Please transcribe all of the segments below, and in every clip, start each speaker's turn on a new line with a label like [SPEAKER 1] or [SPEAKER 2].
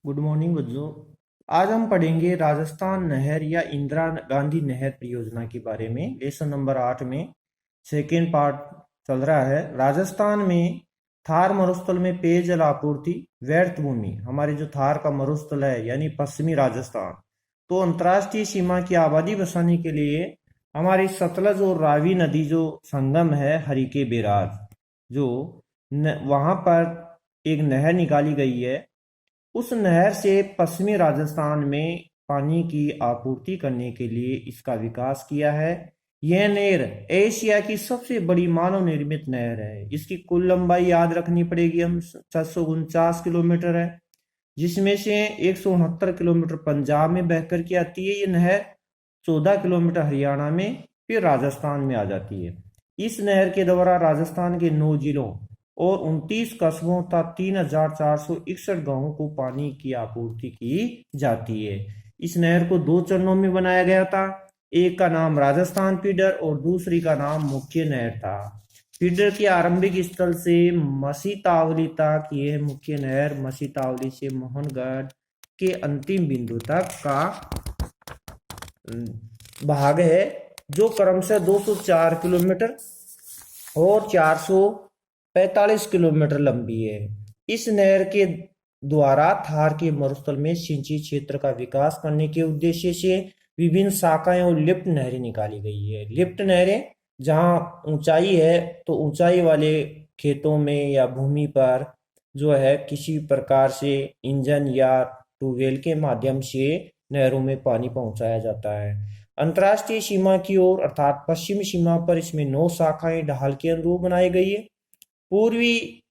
[SPEAKER 1] Good morning बच्चों। आज हम पढ़ेंगे राजस्थान नहर या इंदिरा गांधी नहर परियोजना के बारे में। लेसन नंबर 8 में सेकेंड पार्ट चल रहा है। राजस्थान में थार मरुस्थल में पेयजल आपूर्ति व्यर्थ भूमि, हमारे जो थार का मरुस्थल है यानी पश्चिमी राजस्थान, तो अंतर्राष्ट्रीय सीमा की आबादी बसाने के लिए हमारी सतलज और रावी नदी जो संगम है हरिके बैराज, जो वहां पर एक नहर निकाली गई है। उस नहर से पश्चिमी राजस्थान में पानी की आपूर्ति करने के लिए इसका विकास किया है। यह नहर एशिया की सबसे बड़ी मानव निर्मित नहर है। इसकी कुल लंबाई याद रखनी पड़ेगी, हम 749 किलोमीटर है, जिसमें से 169 किलोमीटर पंजाब में बहकर के आती है ये नहर, 14 किलोमीटर हरियाणा में, फिर राजस्थान में आ जाती है। इस नहर के द्वारा राजस्थान के 9 जिलों और 29 कस्बों तथा 3,461 गांवों को पानी की आपूर्ति की जाती है। इस नहर को 2 चरणों में बनाया गया था। एक का नाम राजस्थान फीडर और दूसरी का नाम मुख्य नहर था। फीडर के आरंभिक स्थल से मसी तावली तक यह मुख्य नहर मसी तावली से मोहनगढ़ के अंतिम बिंदु तक का भाग है, जो क्रमशः 204 किलोमीटर और 445 किलोमीटर लंबी है। इस नहर के द्वारा थार के मरुस्थल में सिंचित क्षेत्र का विकास करने के उद्देश्य से विभिन्न शाखाएं और लिफ्ट नहरें निकाली गई है। लिफ्ट नहरें जहां ऊंचाई है तो ऊंचाई वाले खेतों में या भूमि पर जो है किसी प्रकार से इंजन या ट्यूबवेल के माध्यम से नहरों में पानी पहुंचाया जाता है। अंतर्राष्ट्रीय सीमा की ओर अर्थात पश्चिमी सीमा पर इसमें 9 शाखाएं ढाल के अनुरूप बनाई गई है। पूर्वी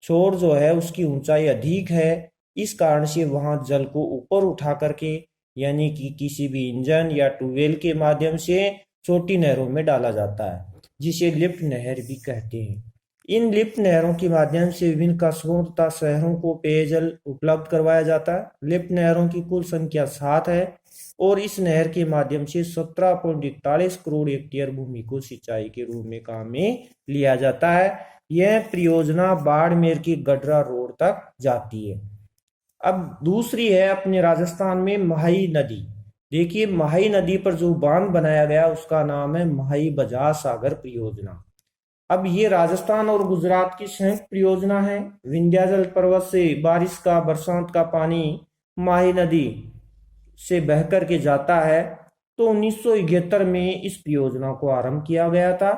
[SPEAKER 1] छोर जो है उसकी ऊंचाई अधिक है, इस कारण से वहां जल को ऊपर उठा करके यानी कि किसी भी इंजन या ट्यूबवेल के माध्यम से छोटी नहरों में डाला जाता है, जिसे लिफ्ट नहर भी कहते हैं। इन लिफ्ट नहरों के माध्यम से विभिन्न कस्बों तथा शहरों को पेयजल उपलब्ध करवाया जाता है। लिफ्ट नहरों की कुल संख्या 7 है और इस नहर के माध्यम से 17.41 करोड़ हेक्टेयर भूमि को सिंचाई के रूप में काम में लिया जाता है। यह परियोजना बाड़मेर की गडरा रोड तक जाती है। अब दूसरी है अपने राजस्थान में महाई नदी। देखिए, महाई नदी पर जो बांध बनाया गया उसका नाम है महाई बजाज सागर परियोजना। अब ये राजस्थान और गुजरात की संयुक्त परियोजना है। विंध्याचल पर्वत से बारिश का बरसात का पानी माही नदी से बहकर के जाता है। तो 1971 में इस परियोजना को आरंभ किया गया था।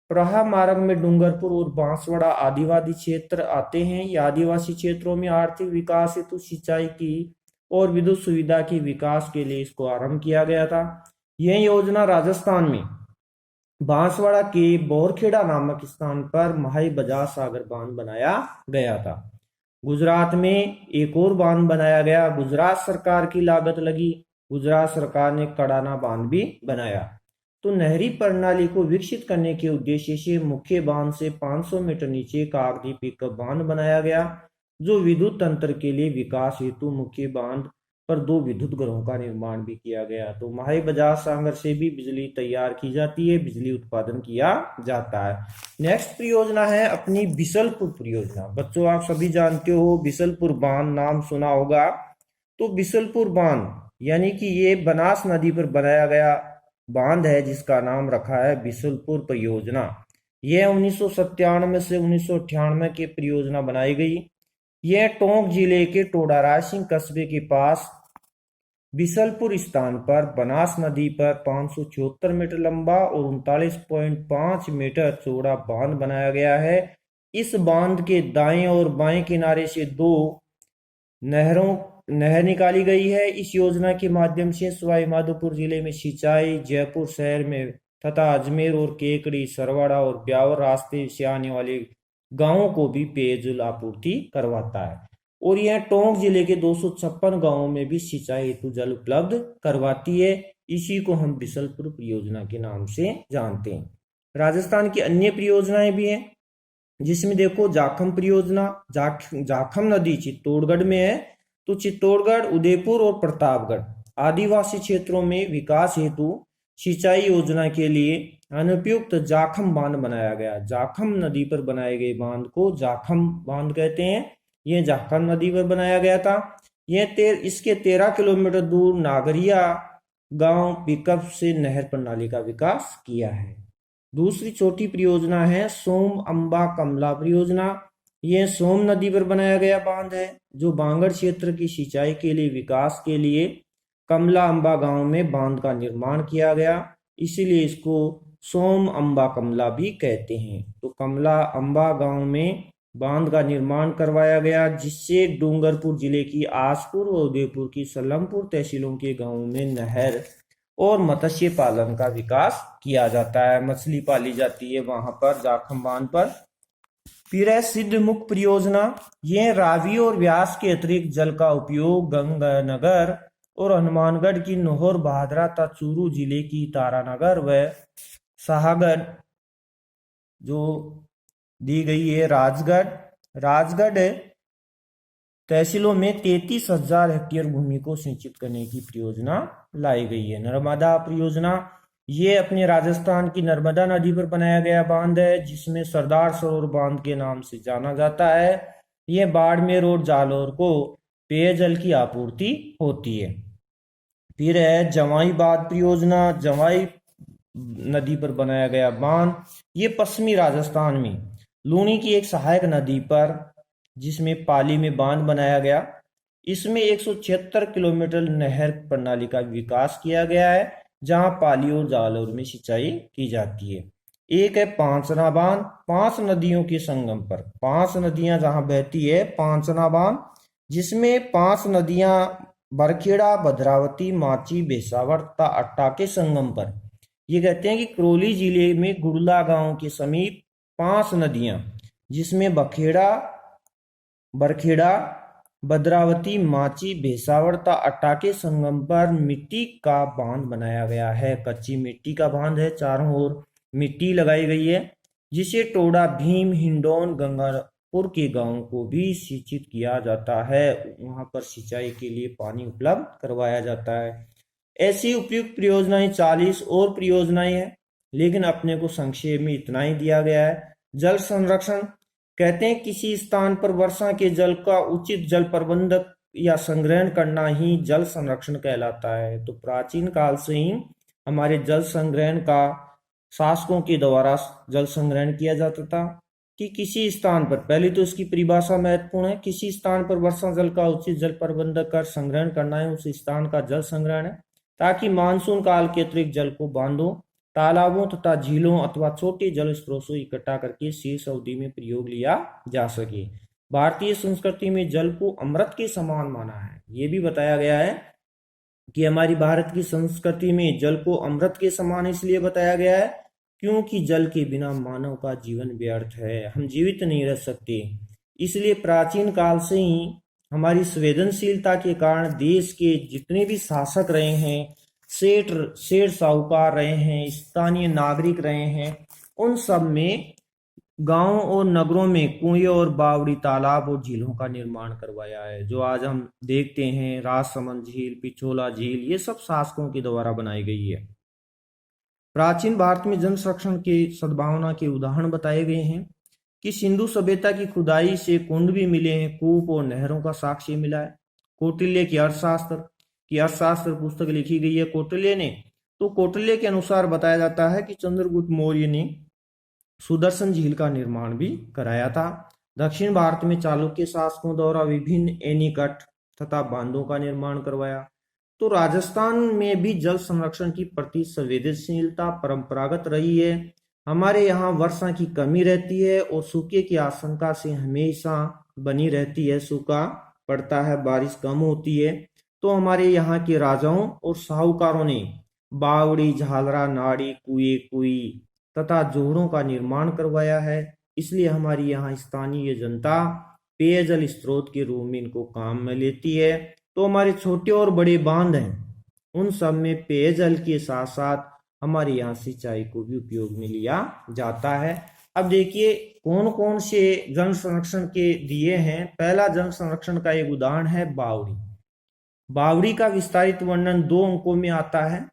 [SPEAKER 1] प्रहा मार्ग में डूंगरपुर और बांसवाड़ा आदिवासी क्षेत्र आते हैं। ये आदिवासी क्षेत्रों में आर्थिक विकास हेतु सिंचाई की और विद्युत सुविधा के विकास के लिए इसको आरंभ किया गया था। यह योजना राजस्थान में बांसवाड़ा के बोरखेड़ा नामक स्थान पर महाई बजाज सागर बांध बनाया गया था। गुजरात में एक और बांध बनाया गया, गुजरात सरकार की लागत लगी। गुजरात सरकार ने कड़ाना बांध भी बनाया। तो नहरी प्रणाली को विकसित करने के उद्देश्य से मुख्य बांध से 500 मीटर नीचे कागदी पिकअप बांध बनाया गया, जो विद्युत तंत्र के लिए विकास हेतु मुख्य बांध पर 2 विद्युत घरों का निर्माण भी किया गया। तो महाई बजाज सागर से भी बिजली तैयार की जाती है, बिजली उत्पादन किया जाता है। नेक्स्ट परियोजना है अपनी बिसलपुर परियोजना। बच्चों, आप सभी जानते हो बिसलपुर बांध नाम सुना होगा। तो बिसलपुर बांध यानी कि ये बनास नदी पर बनाया गया बांध है, जिसका नाम रखा है बिसलपुर परियोजना। यह 1997 से 1998 की परियोजना बनाई गई। यह टोंक जिले के टोडाराज सिंह कस्बे के पास बिसलपुर स्थान पर बनास नदी पर 574 मीटर लंबा और 39.5 मीटर चौड़ा बांध बनाया गया है। इस बांध के दाएं और बाएं किनारे से 2 नहर निकाली गई है। इस योजना के माध्यम से सवाई माधोपुर जिले में सिंचाई, जयपुर शहर में तथा अजमेर और केकड़ी, सरवाड़ा और ब्यावर रास्ते से आने वाले गांवों को भी पेयजल आपूर्ति करवाता है। और यह टोंक जिले के 256 गांवों में भी सिंचाई हेतु जल उपलब्ध करवाती है। इसी को हम बिसलपुर परियोजना के नाम से जानते हैं। राजस्थान की अन्य परियोजनाएं भी हैं, जिसमें देखो जाखम परियोजना। जाखम नदी चित्तौड़गढ़ में है। तो चित्तौड़गढ़, उदयपुर और प्रतापगढ़ आदिवासी क्षेत्रों में विकास हेतु सिंचाई योजना के लिए अनुपयुक्त जाखम बांध बनाया गया। जाखम नदी पर बनाए गए बांध को जाखम बांध कहते हैं। यह जाखम नदी पर बनाया गया था। इसके 13 किलोमीटर दूर नागरिया गांव पिकअप से नहर प्रणाली का विकास किया है। दूसरी छोटी परियोजना है सोम अंबा कमला परियोजना। यह सोम नदी पर बनाया गया बांध है जो बांगड़ क्षेत्र की सिंचाई के लिए विकास के लिए कमला अंबा गांव में बांध का निर्माण किया गया, इसीलिए इसको सोम अंबा कमला भी कहते हैं। तो कमला अंबा गांव में बांध का निर्माण करवाया गया जिससे डूंगरपुर जिले की आसपुर व उदयपुर की सलमपुर तहसीलों के गांवों में नहर और मत्स्य पालन का विकास किया जाता है, मछली पाली जाती है वहां पर जाखम बांध पर। फिर है सिद्धमुख परियोजना। यह रावी और व्यास के अतिरिक्त जल का उपयोग गंगानगर और हनुमानगढ़ की नोहर बहादरा तथा चूरू जिले की तारानगर व शाहगढ़ जो दी गई है राजगढ़ तहसीलों में 33,000 हेक्टेयर भूमि को सिंचित करने की परियोजना लाई गई है। नर्मदा परियोजना, ये अपने राजस्थान की नर्मदा नदी पर बनाया गया बांध है जिसमें सरदार सरोवर बांध के नाम से जाना जाता है। यह बाड़मेर और जालौर को पेयजल की आपूर्ति होती है। फिर है जवाई बांध परियोजना। जवाई नदी पर बनाया गया बांध, ये पश्चिमी राजस्थान में लूनी की एक सहायक नदी पर जिसमें पाली में बांध बनाया गया। इसमें 176 किलोमीटर नहर प्रणाली का विकास किया गया है जहां पाली और जालौर में सिंचाई की जाती है। एक है पांचना बांध, 5 नदियों के संगम पर 5 नदियां जहां बहती है पांचना बांध, जिसमें 5 नदियां बरखेड़ा, भद्रावती, माची, बेसावर तथा अट्टा के संगम पर। ये कहते हैं कि करौली जिले में गुड़ला गांव के समीप 5 नदियां जिसमें बरखेड़ा, भद्रावती, माची, बेसावर तथा अट्टा के संगम पर मिट्टी का बांध बनाया गया है। कच्ची मिट्टी का बांध है, चारों ओर मिट्टी लगाई गई है जिसे टोडा, भीम, हिंडौन, गंगापुर के गांवों को भी सिंचित किया जाता है। वहां पर सिंचाई के लिए पानी उपलब्ध करवाया जाता है। ऐसी उपयुक्त परियोजनाएं 40 और परियोजनाएं हैं, लेकिन अपने को संक्षेप में इतना ही दिया गया है। जल संरक्षण कहते हैं किसी स्थान पर वर्षा के जल का उचित जल प्रबंधन या संग्रहण करना ही जल संरक्षण कहलाता है। तो प्राचीन काल से ही हमारे जल संग्रहण का शासकों के द्वारा जल संग्रहण किया जाता था कि किसी स्थान पर, पहले तो इसकी परिभाषा महत्वपूर्ण है, किसी स्थान पर वर्षा जल का उचित जल प्रबंधन कर संग्रहण करना है, उस स्थान का जल संग्रहण है, ताकि मानसून काल के अतिरिक्त जल को बांधों, तालाबों तथा झीलों अथवा छोटे जल स्रोतों से इकट्ठा करके शेष अवधि में प्रयोग लिया जा सके। भारतीय संस्कृति में जल को अमृत के समान माना है। ये भी बताया गया है कि हमारी भारत की संस्कृति में जल को अमृत के समान इसलिए बताया गया है क्योंकि जल के बिना मानव का जीवन व्यर्थ है, हम जीवित नहीं रह सकते। इसलिए प्राचीन काल से ही हमारी संवेदनशीलता के कारण देश के जितने भी शासक रहे हैं, सेठ साहूकार रहे हैं, स्थानीय नागरिक रहे हैं, उन सब में गांवों और नगरों में कुएं और बावड़ी, तालाब और झीलों का निर्माण करवाया है। जो आज हम देखते हैं राजसमंद झील, पिछोला झील, ये सब शासकों के द्वारा बनाई गई है। प्राचीन भारत में जल संरक्षण के सद्भावना के उदाहरण बताए गए हैं कि सिंधु सभ्यता की खुदाई से कुंड भी मिले हैं, कूप और नहरों का साक्ष्य मिला है। कौटिल्य की अर्थशास्त्र पुस्तक लिखी गई है कौटिल्य ने। तो कौटिल्य के अनुसार बताया जाता है कि चंद्रगुप्त मौर्य ने सुदर्शन झील का निर्माण भी कराया था। दक्षिण भारत में चालुक्य शासकों द्वारा विभिन्न एनीकट तथा बांधों का निर्माण करवाया। तो राजस्थान में भी जल संरक्षण की प्रति संवेदनशीलता परंपरागत रही है। हमारे यहाँ वर्षा की कमी रहती है और सूखे की आशंका से हमेशा बनी रहती है, सूखा पड़ता है, बारिश कम होती है। तो हमारे यहाँ के राजाओं और साहूकारों ने बावड़ी, झालरा, नाड़ी, कुएं तथा जोड़ों का निर्माण करवाया है। इसलिए हमारी यहाँ स्थानीय जनता पेयजल स्रोत के रूप में इनको काम में लेती है। तो हमारे छोटे और बड़े बांध हैं, उन सब में पेयजल के साथ साथ हमारे यहाँ सिंचाई को भी उपयोग में लिया जाता है। अब देखिए कौन कौन से जल संरक्षण के दिए हैं। पहला जल संरक्षण का एक उदाहरण है बावड़ी। बावड़ी का विस्तारित वर्णन 2 अंकों में आता है,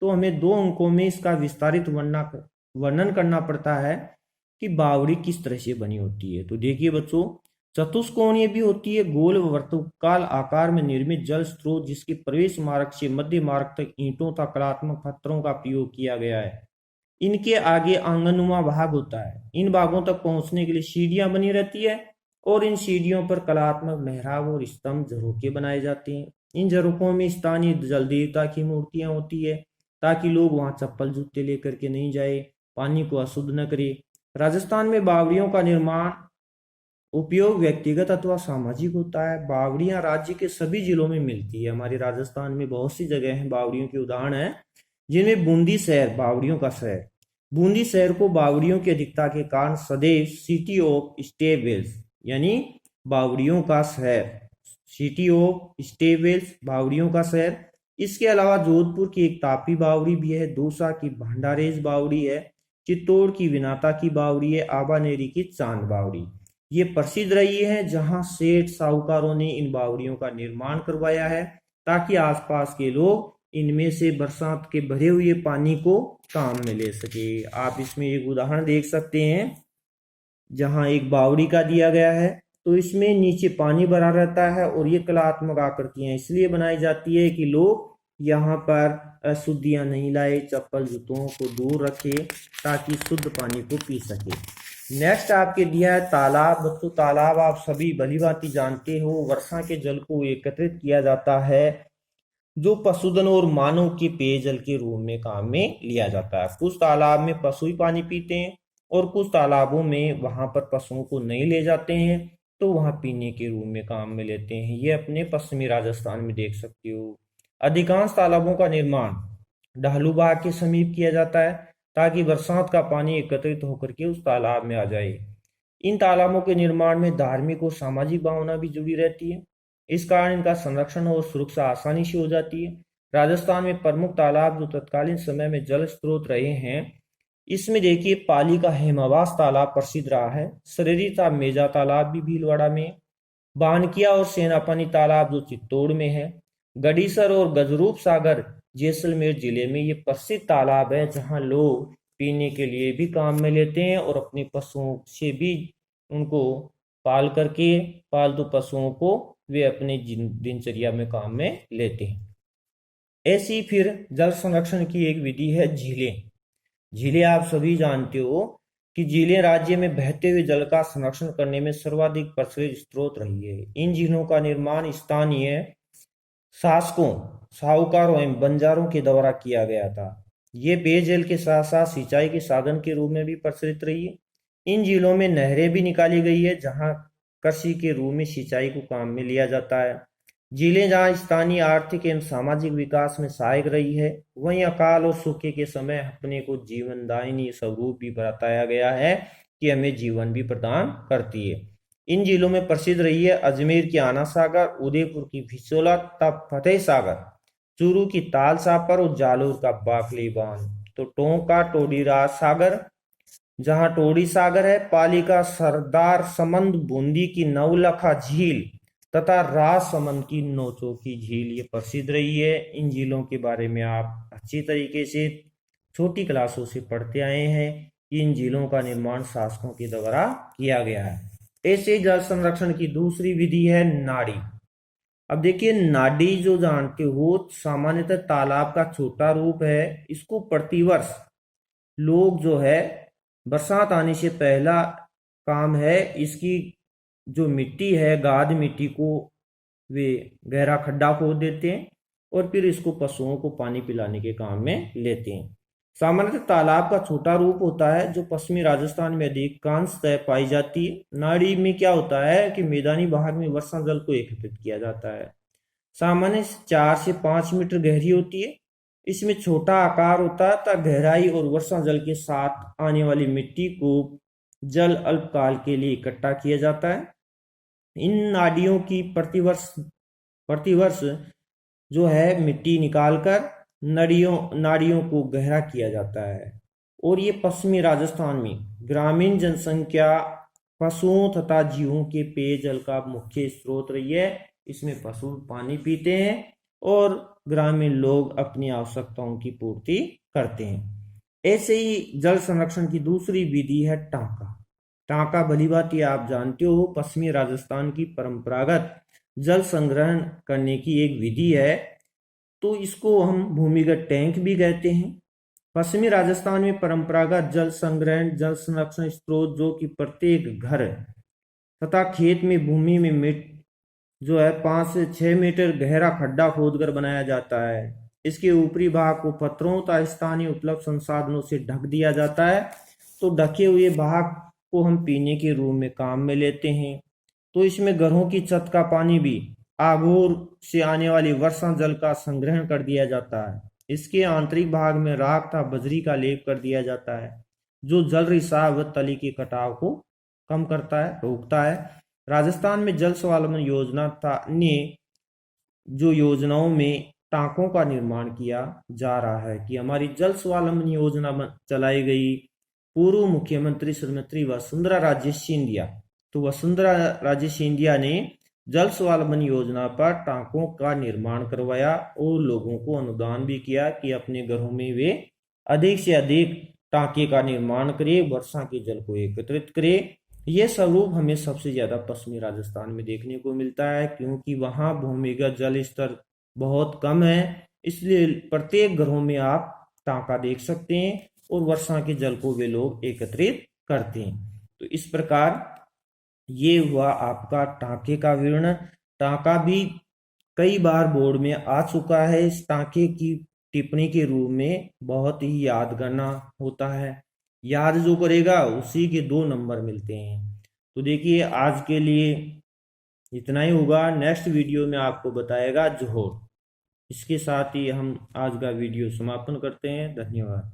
[SPEAKER 1] तो हमें 2 अंकों में इसका विस्तारित वर्णन करना पड़ता है कि बावड़ी किस तरह से बनी होती है। तो देखिए बच्चों, चतुष्कोणीय भी होती है, गोल वर्तुकाल आकार में निर्मित जल स्रोत जिसके प्रवेश मार्ग से मध्य मार्ग तक ईंटों तथा कलात्मक पत्थरों का प्रयोग किया गया है। इनके आगे आंगननुमा भाग होता है। इन भागों तक पहुंचने के लिए सीढ़ियां बनी रहती है और इन सीढ़ियों पर कलात्मक मेहराब और स्तंभ झरोखे बनाए जाते हैं। इन झरोखों में स्थानीय जल देवता की मूर्तियां होती है ताकि लोग वहां चप्पल जूते लेकर के नहीं जाए, पानी को अशुद्ध न करे। राजस्थान में बावड़ियों का निर्माण उपयोग व्यक्तिगत अथवा सामाजिक होता है। बावड़ियां राज्य के सभी जिलों में मिलती है। हमारे राजस्थान में बहुत सी जगह हैं बावड़ियों के उदाहरण हैं, जिनमें बूंदी शहर बावड़ियों का शहर। बूंदी शहर को बावड़ियों की अधिकता के कारण सदैव सिटी ऑफ स्टेवेल्स यानी बावड़ियों का शहर, सिटी ऑफ स्टेवेल्स बावड़ियों का शहर। इसके अलावा जोधपुर की एक तापी बावड़ी भी है, दौसा की भंडारेज बावड़ी है, चित्तौड़ की विनाता की बावड़ी है, आबानेरी की चांद बावड़ी। ये प्रसिद्ध रही है जहां सेठ साहूकारों ने इन बावड़ियों का निर्माण करवाया है ताकि आसपास के लोग इनमें से बरसात के भरे हुए पानी को काम में ले सके। आप इसमें एक उदाहरण देख सकते हैं जहां एक बावड़ी का दिया गया है, तो इसमें नीचे पानी भरा रहता है और ये कलात्मक आकृतियां इसलिए बनाई जाती है कि लोग यहाँ पर अशुद्धियां नहीं लाए, चप्पल जूतों को दूर रखे ताकि शुद्ध पानी को पी सके। नेक्स्ट आपके दिया है तालाब। बच्चों तालाब आप सभी भली भांति जानते हो, वर्षा के जल को एकत्रित किया जाता है जो पशुधन और मानव के पेयजल के रूप में काम में लिया जाता है। कुछ तालाब में पशु ही पानी पीते हैं और कुछ तालाबों में वहां पर पशुओं को नहीं ले जाते हैं तो वहां पीने के रूप में काम में लेते हैं। ये अपने पश्चिमी राजस्थान में देख सकते हो। अधिकांश तालाबों का निर्माण ढालू बाग के समीप किया जाता है ताकि बरसात का पानी एकत्रित होकर के उस तालाब में आ जाए। इन तालाबों के निर्माण में धार्मिक और सामाजिक भावना भी जुड़ी रहती है। इस कारण इनका संरक्षण और सुरक्षा आसानी से हो जाती है। राजस्थान में प्रमुख तालाब जो तत्कालीन समय में जल स्रोत रहे हैं, इसमें देखिए पाली का हेमावास तालाब प्रसिद्ध रहा है, सरेरी का मेजा तालाब भी भीलवाड़ा में, बानकिया और सेनापनी तालाब जो चित्तौड़ में है, गडीसर और गजरूप सागर जैसलमेर जिले में ये प्रसिद्ध तालाब है जहां लोग पीने के लिए भी काम में लेते हैं और अपने पशुओं से भी उनको पाल करके पालतू पशुओं को वे अपने दिनचर्या में काम में लेते हैं। ऐसी फिर जल संरक्षण की एक विधि है झीलें। झीलें आप सभी जानते हो कि झीलें राज्य में बहते हुए जल का संरक्षण करने में सर्वाधिक प्रचलित स्रोत रही है। इन झीलों का निर्माण स्थानीय शासकों, साहूकारों एवं बंजारों के द्वारा किया गया था। ये पेयजल के साथ साथ सिंचाई के साधन के रूप में भी प्रचलित रही है। इन झीलों में नहरें भी निकाली गई है जहां कृषि के रूप में सिंचाई को काम में लिया जाता है। झीलें जहां स्थानीय आर्थिक एवं सामाजिक विकास में सहायक रही है, वहीं अकाल और सूखे के समय अपने को जीवनदायिनी स्वरूप भी बताया गया है कि हमें जीवन भी प्रदान करती है। इन जिलों में प्रसिद्ध रही है अजमेर की आना सागर, उदयपुर की भिसोला तथा फतेह सागर, चूरू की ताल सापर और जालोर का बाकली बांध। तो टोंक का टोडीराज सागर जहां टोडी सागर है, पाली का सरदार समंद, बूंदी की नवलखा झील तथा राजसमंद की नौचौकी झील ये प्रसिद्ध रही है। इन झीलों के बारे में आप अच्छी तरीके से छोटी क्लासों से पढ़ते आए हैं कि इन झीलों का निर्माण शासकों के द्वारा किया गया है। ऐसे जल संरक्षण की दूसरी विधि है नाड़ी। अब देखिए नाड़ी जो जानते हो सामान्यतः तालाब का छोटा रूप है। इसको प्रतिवर्ष लोग जो है बरसात आने से पहला काम है इसकी जो मिट्टी है गाद मिट्टी को वे गहरा खड्डा खोद देते हैं और फिर इसको पशुओं को पानी पिलाने के काम में लेते हैं। सामान्यतः तालाब का छोटा रूप होता है जो पश्चिमी राजस्थान में अधिकांशतः पाई जाती है। नाड़ी में क्या होता है कि मैदानी भाग में वर्षा जल को एकत्रित किया जाता है। सामान्य 4 से 5 मीटर गहरी होती है। इसमें छोटा आकार होता है तथा गहराई और वर्षा जल के साथ आने वाली मिट्टी को जल अल्पकाल के लिए इकट्ठा किया जाता है। इन नाडियों की प्रतिवर्ष जो है मिट्टी निकालकर नाड़ियों को गहरा किया जाता है और ये पश्चिमी राजस्थान में ग्रामीण जनसंख्या पशुओं तथा जीवों के पेयजल का मुख्य स्रोत रही है। इसमें पशु पानी पीते हैं और ग्रामीण लोग अपनी आवश्यकताओं की पूर्ति करते हैं। ऐसे ही जल संरक्षण की दूसरी विधि है टांका। टांका भलीभांति आप जानते हो पश्चिमी राजस्थान की परंपरागत जल संग्रहण करने की एक विधि है, तो इसको हम भूमिगत टैंक भी कहते हैं। पश्चिमी राजस्थान में परंपरागत जल संग्रहण जल संरक्षण स्रोत जो कि प्रत्येक घर तथा खेत में भूमि में जो है 5 से 6 मीटर गहरा खड्डा खोदकर बनाया जाता है। इसके ऊपरी भाग को पत्थरों तथा स्थानीय उपलब्ध संसाधनों से ढक दिया जाता है। तो ढके हुए भाग को हम पीने के रूप में काम में लेते हैं। तो इसमें घरों की छत का पानी भी आघूर से आने वाली वर्षा जल का संग्रहण कर दिया जाता है। इसके आंतरिक भाग में राख तथा बजरी का लेप कर दिया जाता है, जो जल रिसाव व तली के कटाव को कम करता है, रोकता है। राजस्थान में जल स्वावलंबन योजना तथा अन्य जो योजनाओं में टांकों का निर्माण किया जा रहा है कि हमारी जल स्वावलंबन योजना चलाई गई पूर्व मुख्यमंत्री श्रीमती वसुंधरा राजे सिंधिया। तो वसुंधरा राजे सिंधिया ने जल स्वावलंबन योजना पर टांकों का निर्माण करवाया और लोगों को अनुदान भी किया कि अपने घरों में वे अधिक से अधिक टांके का निर्माण करें, वर्षा के जल को एकत्रित करें। यह स्वरूप हमें सबसे ज्यादा पश्चिमी राजस्थान में देखने को मिलता है, क्योंकि वहां भूमिगत जल स्तर बहुत कम है, इसलिए प्रत्येक घरों में आप टांका देख सकते हैं और वर्षा के जल को वे लोग एकत्रित करते हैं। तो इस प्रकार ये हुआ आपका टांके का विवरण। टांका भी कई बार बोर्ड में आ चुका है। इस टांके की टिप्पणी के रूप में बहुत ही याद करना होता है, याद जो करेगा उसी के 2 नंबर मिलते हैं। तो देखिए आज के लिए इतना ही होगा। नेक्स्ट वीडियो में आपको बताएगा जोहर। इसके साथ ही हम आज का वीडियो समापन करते हैं। धन्यवाद।